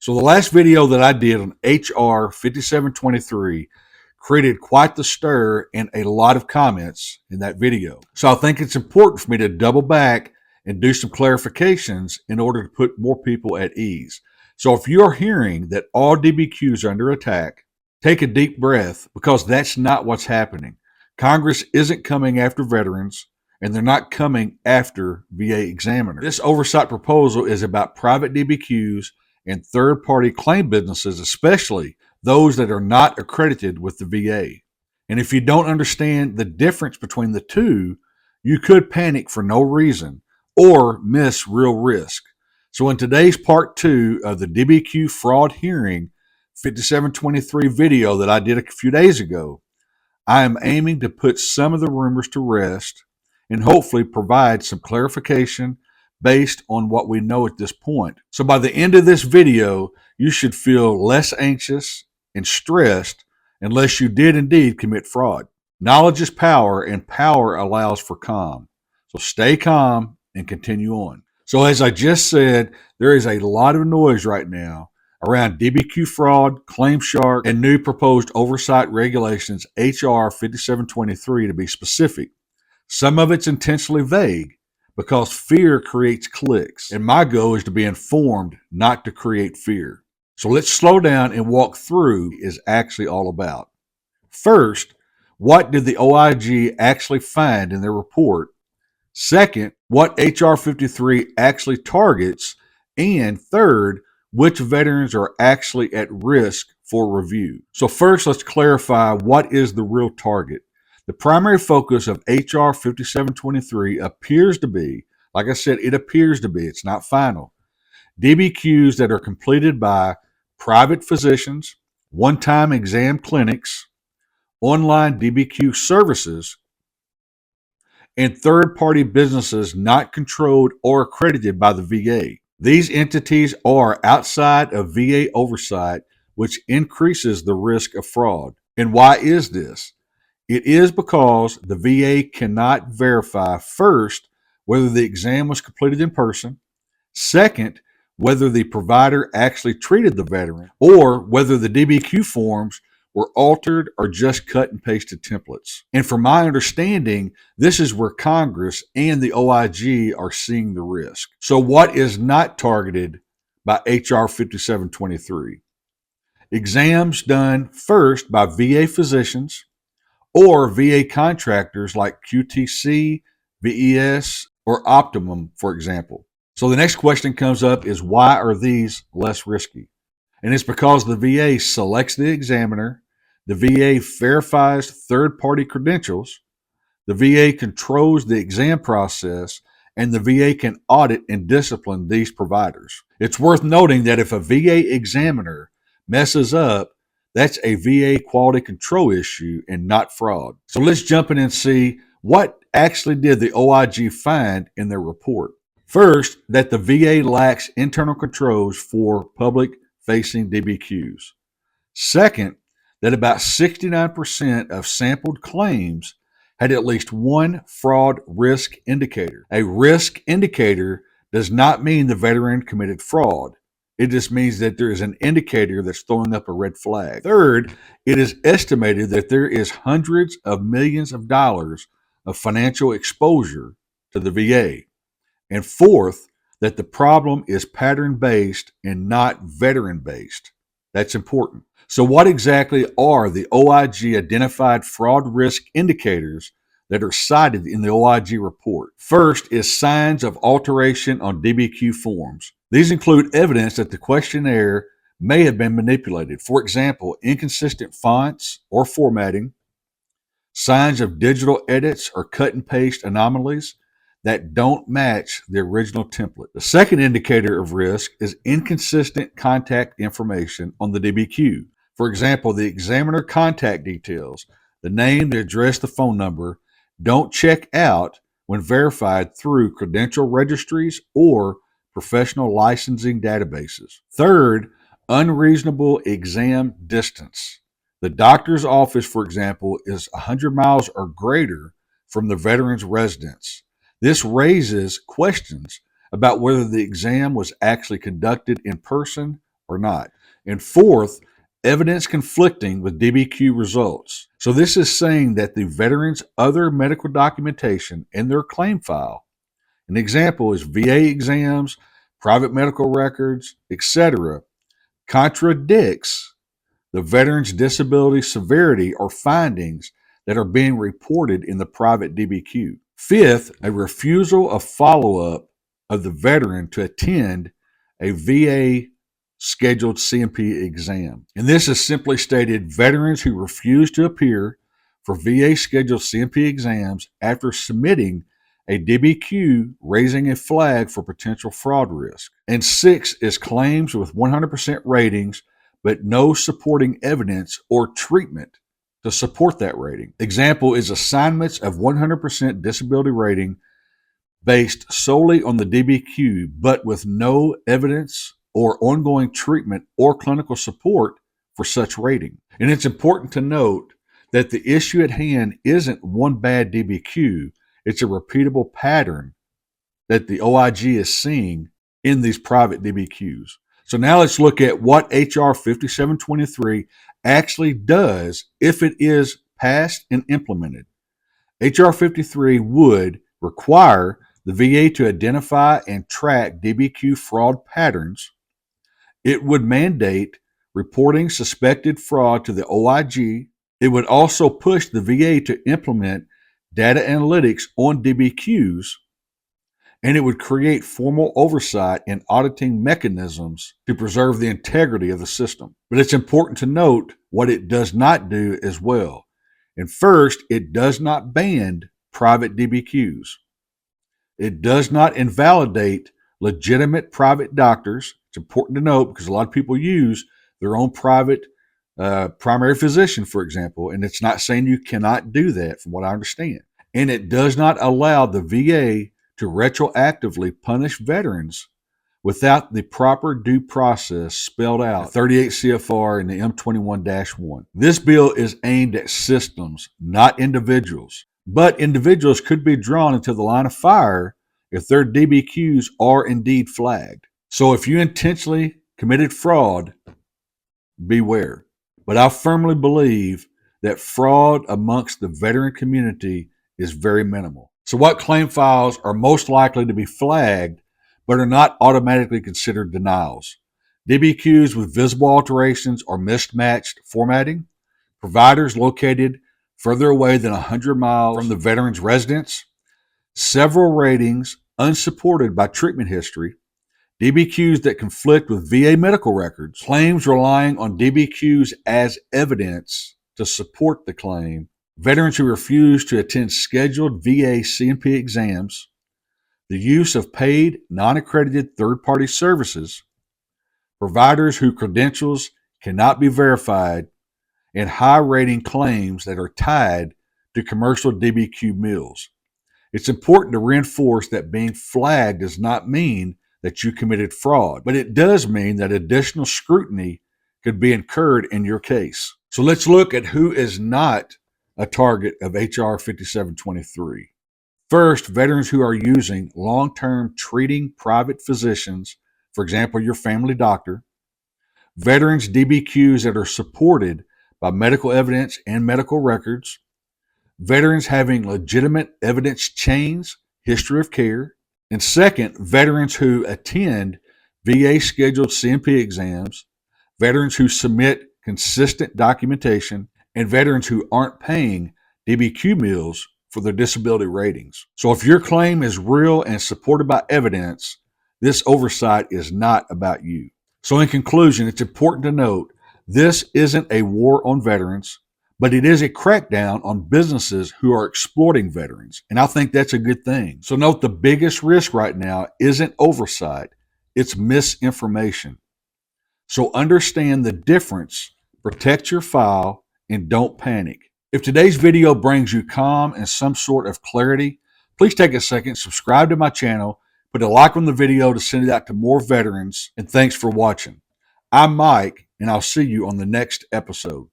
So the last video that I did on HR 5723 created quite the stir and a lot of comments in that video. So I think it's important for me to double back and do some clarifications in order to put more people at ease. So if you're hearing that all DBQs are under attack, take a deep breath, because that's not what's happening. Congress isn't coming after veterans, and they're not coming after VA examiners. This oversight proposal is about private DBQs and third-party claim businesses, especially those that are not accredited with the VA. And if you don't understand the difference between the two, you could panic for no reason or miss real risk. So in today's part 2 of the DBQ fraud hearing 5723 video that I did a few days ago, I am aiming to put some of the rumors to rest and hopefully provide some clarification based on what we know at this point. So by the end of this video, you should feel less anxious and stressed unless you did indeed commit fraud. Knowledge is power, and power allows for calm. So stay calm and continue on. So as I just said, there is a lot of noise right now around DBQ fraud, claim shark, and new proposed oversight regulations, HR 5723 to be specific. Some of it's intentionally vague because fear creates clicks, and my goal is to be informed, not to create fear. So let's slow down and walk through is actually all about. First, what did the OIG actually find in their report? Second, what HR 53 actually targets? And third, which veterans are actually at risk for review. So first, let's clarify what is the real target. The primary focus of HR 5723 appears to be, like I said, it appears to be, it's not final, DBQs that are completed by private physicians, one-time exam clinics, online DBQ services, and third-party businesses not controlled or accredited by the VA. These entities are outside of VA oversight, which increases the risk of fraud. And why is this? It is because the VA cannot verify, first, whether the exam was completed in person, second, whether the provider actually treated the veteran, or whether the DBQ forms were altered or just cut and pasted templates. And from my understanding, this is where Congress and the OIG are seeing the risk. So what is not targeted by HR 5723? Exams done first by VA physicians or VA contractors like QTC, VES, or Optimum, for example. So the next question comes up is, why are these less risky? And it's because the VA selects the examiner, the VA verifies third-party credentials, the VA controls the exam process, and the VA can audit and discipline these providers. It's worth noting that if a VA examiner messes up, that's a VA quality control issue and not fraud. So let's jump in and see what actually did the OIG find in their report. First, that the VA lacks internal controls for public-facing DBQs. Second, that about 69% of sampled claims had at least one fraud risk indicator. A risk indicator does not mean the veteran committed fraud. It just means that there is an indicator that's throwing up a red flag. Third, it is estimated that there is hundreds of millions of dollars of financial exposure to the VA. And fourth, that the problem is pattern-based and not veteran-based. That's important. So what exactly are the OIG identified fraud risk indicators that are cited in the OIG report? First is signs of alteration on DBQ forms. These include evidence that the questionnaire may have been manipulated. For example, inconsistent fonts or formatting, signs of digital edits or cut and paste anomalies that don't match the original template. The second indicator of risk is inconsistent contact information on the DBQ. For example, the examiner contact details, the name, the address, the phone number, don't check out when verified through credential registries or professional licensing databases. Third, unreasonable exam distance. The doctor's office, for example, is 100 miles or greater from the veteran's residence. This raises questions about whether the exam was actually conducted in person or not. And fourth, evidence conflicting with DBQ results. So this is saying that the veteran's other medical documentation in their claim file, an example is VA exams, private medical records, etc., contradicts the veteran's disability severity or findings that are being reported in the private DBQ. Fifth, a refusal of follow-up of the veteran to attend a VA scheduled C&P exam. And this is simply stated veterans who refuse to appear for VA scheduled C&P exams after submitting a DBQ raising a flag for potential fraud risk. And six is claims with 100% ratings but no supporting evidence or treatment to support that rating. Example is assignments of 100% disability rating based solely on the DBQ, but with no evidence or ongoing treatment or clinical support for such rating. And it's important to note that the issue at hand isn't one bad DBQ, it's a repeatable pattern that the OIG is seeing in these private DBQs. So now let's look at what HR 5723 actually does if it is passed and implemented. HR 53 would require the VA to identify and track DBQ fraud patterns. It would mandate reporting suspected fraud to the OIG. It would also push the VA to implement data analytics on DBQs, and it would create formal oversight and auditing mechanisms to preserve the integrity of the system. But it's important to note what it does not do as well. And first, it does not ban private DBQs. It does not invalidate legitimate private doctors. It's important to note because a lot of people use their own private primary physician, for example, and it's not saying you cannot do that from what I understand. And it does not allow the VA to retroactively punish veterans without the proper due process spelled out, 38 CFR and the M21-1. This bill is aimed at systems, not individuals, but individuals could be drawn into the line of fire if their DBQs are indeed flagged. So if you intentionally committed fraud, beware. But I firmly believe that fraud amongst the veteran community is very minimal. So what claim files are most likely to be flagged but are not automatically considered denials? DBQs with visible alterations or mismatched formatting, providers located further away than 100 miles from the veteran's residence, several ratings unsupported by treatment history, DBQs that conflict with VA medical records, claims relying on DBQs as evidence to support the claim, veterans who refuse to attend scheduled VA C&P exams, the use of paid, non-accredited third-party services, providers whose credentials cannot be verified, and high-rating claims that are tied to commercial DBQ mills. It's important to reinforce that being flagged does not mean that you committed fraud, but it does mean that additional scrutiny could be incurred in your case. So let's look at who is not a target of HR 5723. First, veterans who are using long-term treating private physicians, for example, your family doctor, veterans DBQs that are supported by medical evidence and medical records, veterans having legitimate evidence chains, history of care, and second, veterans who attend VA scheduled C&P exams, veterans who submit consistent documentation, and veterans who aren't paying DBQ mills for their disability ratings. So if your claim is real and supported by evidence, this oversight is not about you. So in conclusion, it's important to note this isn't a war on veterans, but it is a crackdown on businesses who are exploiting veterans. And I think that's a good thing. So note the biggest risk right now isn't oversight, it's misinformation. So understand the difference, protect your file, and don't panic. If today's video brings you calm and some sort of clarity, please take a second, subscribe to my channel, put a like on the video to send it out to more veterans, and thanks for watching. I'm Mike, and I'll see you on the next episode.